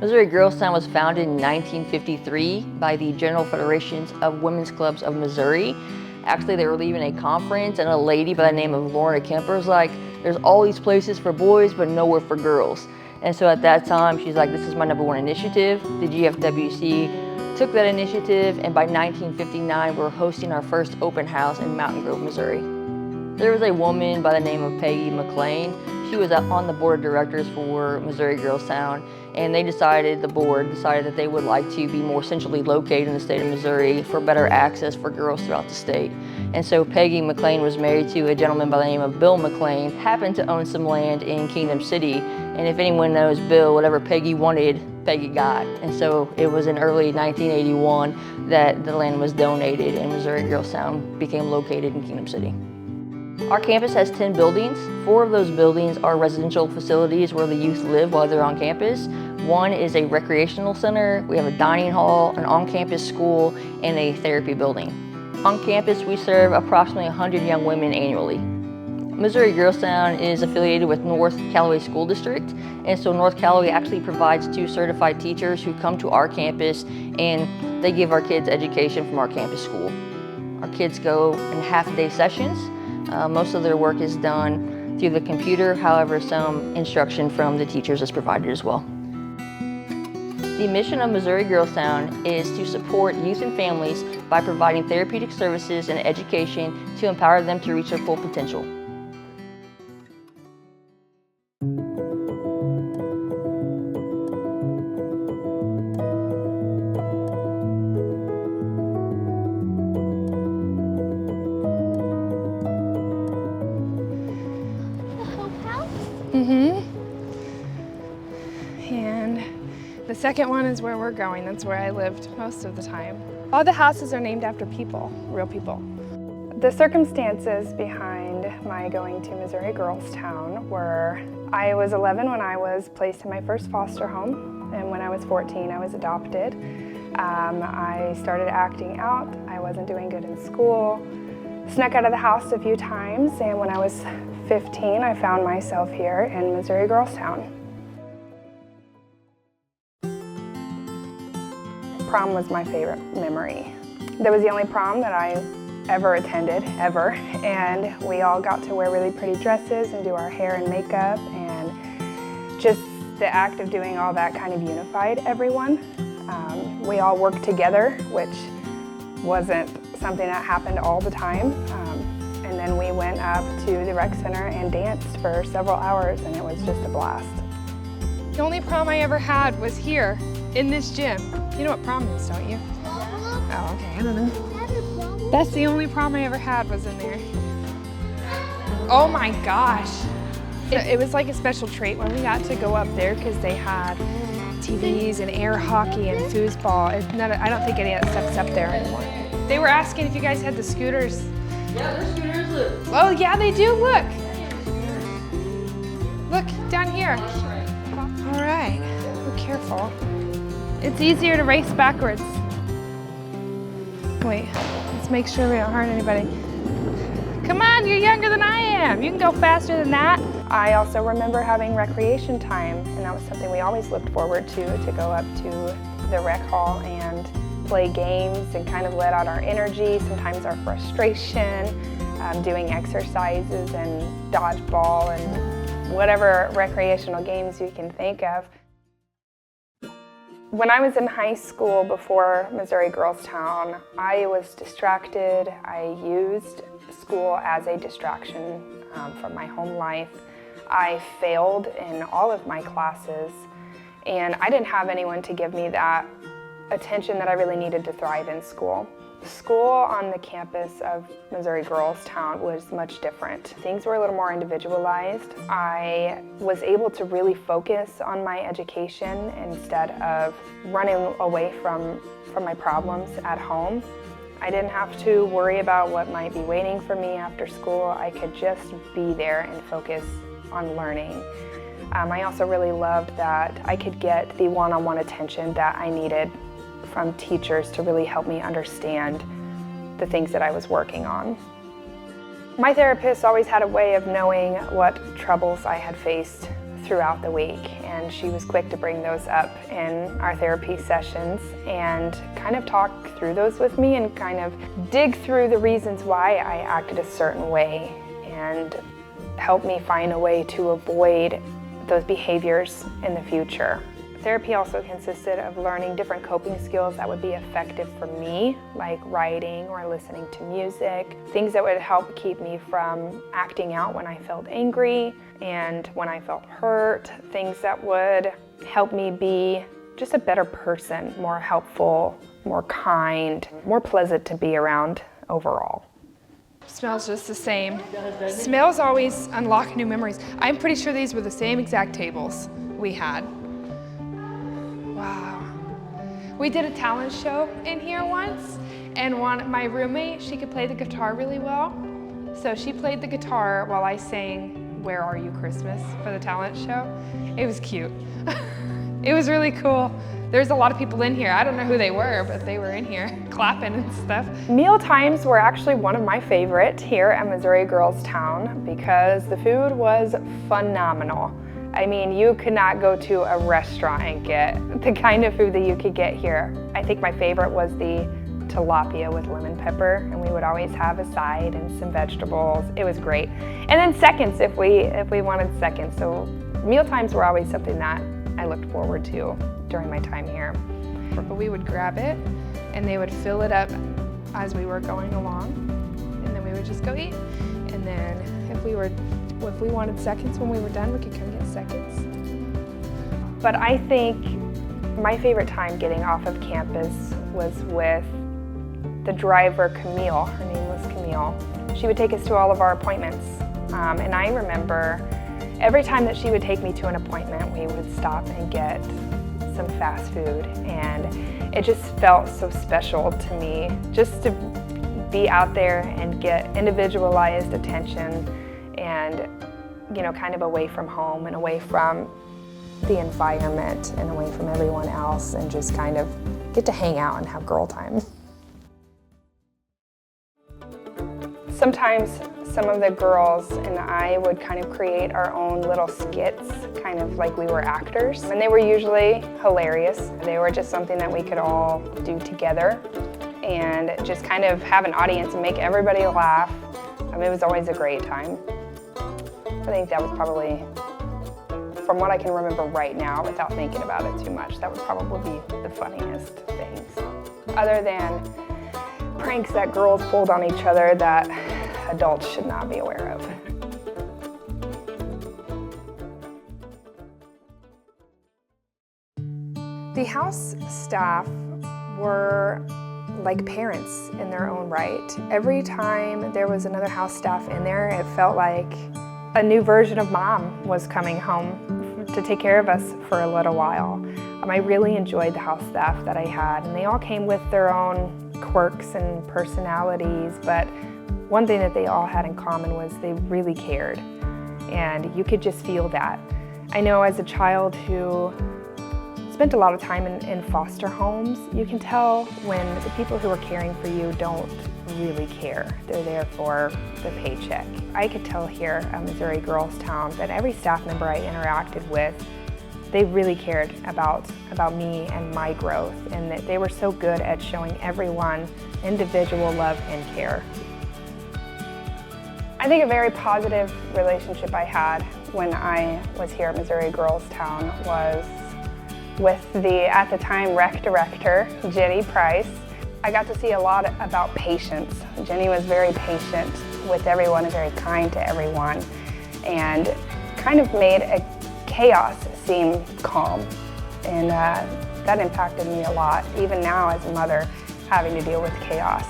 Missouri Girls Town was founded in 1953 by the General Federations of Women's Clubs of Missouri. Actually, they were leaving a conference and a lady by the name of Lorna Kemper was like, there's all these places for boys but nowhere for girls. And so at that time, she's like, this is my #1 initiative. The GFWC took that initiative, and by 1959, we're hosting our first open house in Mountain Grove, Missouri. There was a woman by the name of Peggy McClain. She was on the board of directors for Missouri Girls Town, and the board decided that they would like to be more centrally located in the state of Missouri for better access for girls throughout the state. And so Peggy McClain was married to a gentleman by the name of Bill McClain, happened to own some land in Kingdom City, and if anyone knows Bill, whatever Peggy wanted, Peggy got. And so it was in early 1981 that the land was donated and Missouri Girls Town became located in Kingdom City. Our campus has 10 buildings. 4 of those buildings are residential facilities where the youth live while they're on campus. 1 is a recreational center. We have a dining hall, an on-campus school, and a therapy building. On campus, we serve approximately 100 young women annually. Missouri Girls Town is affiliated with North Callaway School District, and so North Callaway actually provides 2 certified teachers who come to our campus and they give our kids education from our campus school. Our kids go in half-day sessions. Most of their work is done through the computer, however, some instruction from the teachers is provided as well. The mission of Missouri Girls Town is to support youth and families by providing therapeutic services and education to empower them to reach their full potential. And the second one is where we're going. That's where I lived most of the time. All the houses are named after people, real people. The circumstances behind my going to Missouri Girls Town were, I was 11 when I was placed in my first foster home, and when I was 14 I was adopted. I started acting out. I wasn't doing good in school. Snuck out of the house a few times, and when I was 15, I found myself here in Missouri Girls Town. Prom was my favorite memory. That was the only prom that I ever attended, ever, and we all got to wear really pretty dresses and do our hair and makeup, and just the act of doing all that kind of unified everyone. We all worked together, which wasn't something that happened all the time. And then we went up to the rec center and danced for several hours, and it was just a blast. The only prom I ever had was here, in this gym. You know what prom is, don't you? Oh, okay, I don't know. That's the only prom I ever had was in there. Oh my gosh. It was like a special treat when we got to go up there because they had TVs and air hockey and foosball. I don't think any of that stuff's up there anymore. They were asking if you guys had the scooters. Yeah, there's scooters, look. Oh yeah, they do, look. Look, down here. All right, be careful. It's easier to race backwards. Wait, let's make sure we don't hurt anybody. Come on, you're younger than I am. You can go faster than that. I also remember having recreation time, and that was something we always looked forward to go up to the rec hall and play games and kind of let out our energy, sometimes our frustration, doing exercises and dodgeball and whatever recreational games you can think of. When I was in high school before Missouri Girls Town, I was distracted. I used school as a distraction from my home life. I failed in all of my classes, and I didn't have anyone to give me that attention that I really needed to thrive in school. School on the campus of Missouri Girls Town was much different. Things were a little more individualized. I was able to really focus on my education instead of running away from my problems at home. I didn't have to worry about what might be waiting for me after school. I could just be there and focus on learning. I also really loved that I could get the one-on-one attention that I needed from teachers to really help me understand the things that I was working on. My therapist always had a way of knowing what troubles I had faced throughout the week, and she was quick to bring those up in our therapy sessions and kind of talk through those with me and kind of dig through the reasons why I acted a certain way and help me find a way to avoid those behaviors in the future. Therapy also consisted of learning different coping skills that would be effective for me, like writing or listening to music, things that would help keep me from acting out when I felt angry and when I felt hurt, things that would help me be just a better person, more helpful, more kind, more pleasant to be around overall. Smells just the same. Smells always unlock new memories. I'm pretty sure these were the same exact tables we had. Wow. We did a talent show in here once, and my roommate, she could play the guitar really well. So she played the guitar while I sang "Where Are You Christmas" for the talent show. It was cute. It was really cool. There's a lot of people in here. I don't know who they were, but they were in here clapping and stuff. Meal times were actually one of my favorite here at Missouri Girls Town because the food was phenomenal. I mean, you could not go to a restaurant and get the kind of food that you could get here. I think my favorite was the tilapia with lemon pepper, and we would always have a side and some vegetables. It was great. And then seconds if we wanted seconds. So meal times were always something that I looked forward to during my time here. But we would grab it and they would fill it up as we were going along, and then we would just go eat. And then if we wanted seconds when we were done, we could come get seconds. But I think my favorite time getting off of campus was with the driver, Camille. Her name was Camille. She would take us to all of our appointments. And I remember every time that she would take me to an appointment, we would stop and get some fast food. And it just felt so special to me just to be out there and get individualized attention and, you know, kind of away from home and away from the environment and away from everyone else, and just kind of get to hang out and have girl time. Sometimes some of the girls and I would kind of create our own little skits, kind of like we were actors, and they were usually hilarious. They were just something that we could all do together and just kind of have an audience and make everybody laugh. I mean, it was always a great time. I think that was probably, from what I can remember right now, without thinking about it too much, that would probably be the funniest things. Other than pranks that girls pulled on each other that adults should not be aware of. The house staff were like parents in their own right. Every time there was another house staff in there, it felt like a new version of mom was coming home to take care of us for a little while. I really enjoyed the house staff that I had, and they all came with their own quirks and personalities, but one thing that they all had in common was they really cared, and you could just feel that. I know as a child who spent a lot of time in foster homes, you can tell when the people who are caring for you don't really care. They're there for the paycheck. I could tell here at Missouri Girls Town that every staff member I interacted with, they really cared about me and my growth, and that they were so good at showing everyone individual love and care. I think a very positive relationship I had when I was here at Missouri Girls Town was with the, at the time, rec director, Jenny Price. I got to see a lot about patience. Jenny was very patient with everyone and very kind to everyone, and kind of made a chaos seem calm. And that impacted me a lot, even now as a mother, having to deal with chaos.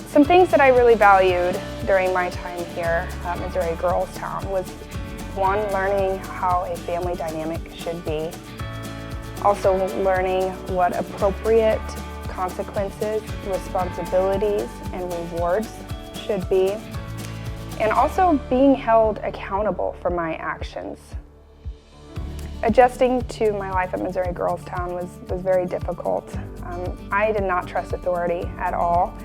Some things that I really valued during my time here at Missouri Girls Town was, one, learning how a family dynamic should be. Also learning what appropriate consequences, responsibilities, and rewards should be. And also being held accountable for my actions. Adjusting to my life at Missouri Girls Town was very difficult. I did not trust authority at all.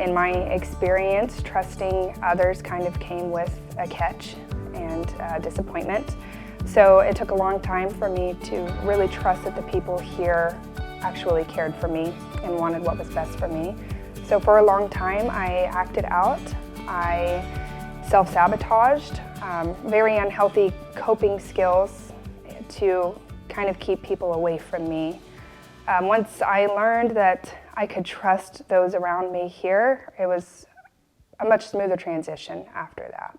In my experience, trusting others kind of came with a catch, and and disappointment. So it took a long time for me to really trust that the people here actually cared for me and wanted what was best for me. So for a long time, I acted out. I self-sabotaged, very unhealthy coping skills to kind of keep people away from me. Once I learned that I could trust those around me here, it was a much smoother transition after that.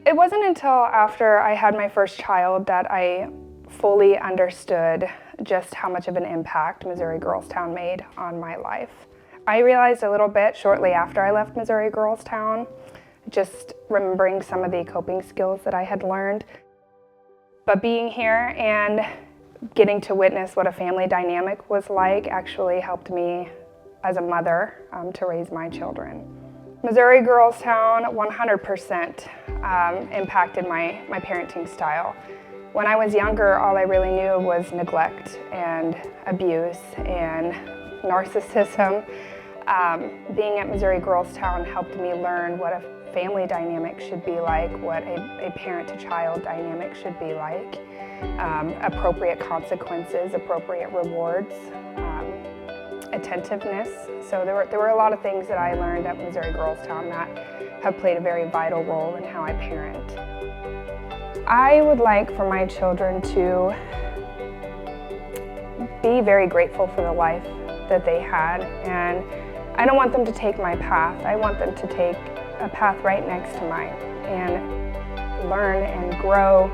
It wasn't until after I had my first child that I fully understood just how much of an impact Missouri Girlstown made on my life. I realized a little bit shortly after I left Missouri Girlstown, just remembering some of the coping skills that I had learned. But being here and getting to witness what a family dynamic was like actually helped me as a mother to raise my children. Missouri Girlstown 100% impacted my parenting style. When I was younger, all I really knew was neglect and abuse and narcissism. Being at Missouri Girlstown helped me learn what a family dynamic should be like, what a parent-to-child dynamic should be like, appropriate consequences, appropriate rewards, attentiveness. So there were a lot of things that I learned at Missouri Girlstown that have played a very vital role in how I parent. I would like for my children to be very grateful for the life that they had, and I don't want them to take my path. I want them to take a path right next to mine and learn and grow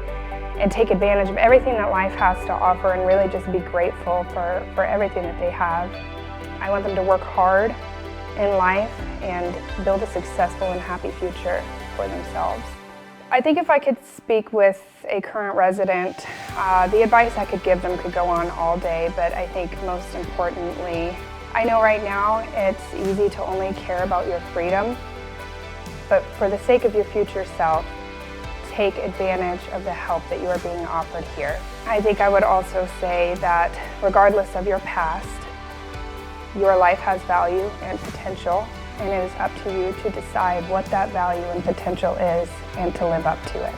and take advantage of everything that life has to offer and really just be grateful for everything that they have. I want them to work hard in life and build a successful and happy future for themselves. I think if I could speak with a current resident, the advice I could give them could go on all day, but I think most importantly, I know right now it's easy to only care about your freedom, but for the sake of your future self, take advantage of the help that you are being offered here. I think I would also say that regardless of your past, your life has value and potential, and it is up to you to decide what that value and potential is and to live up to it.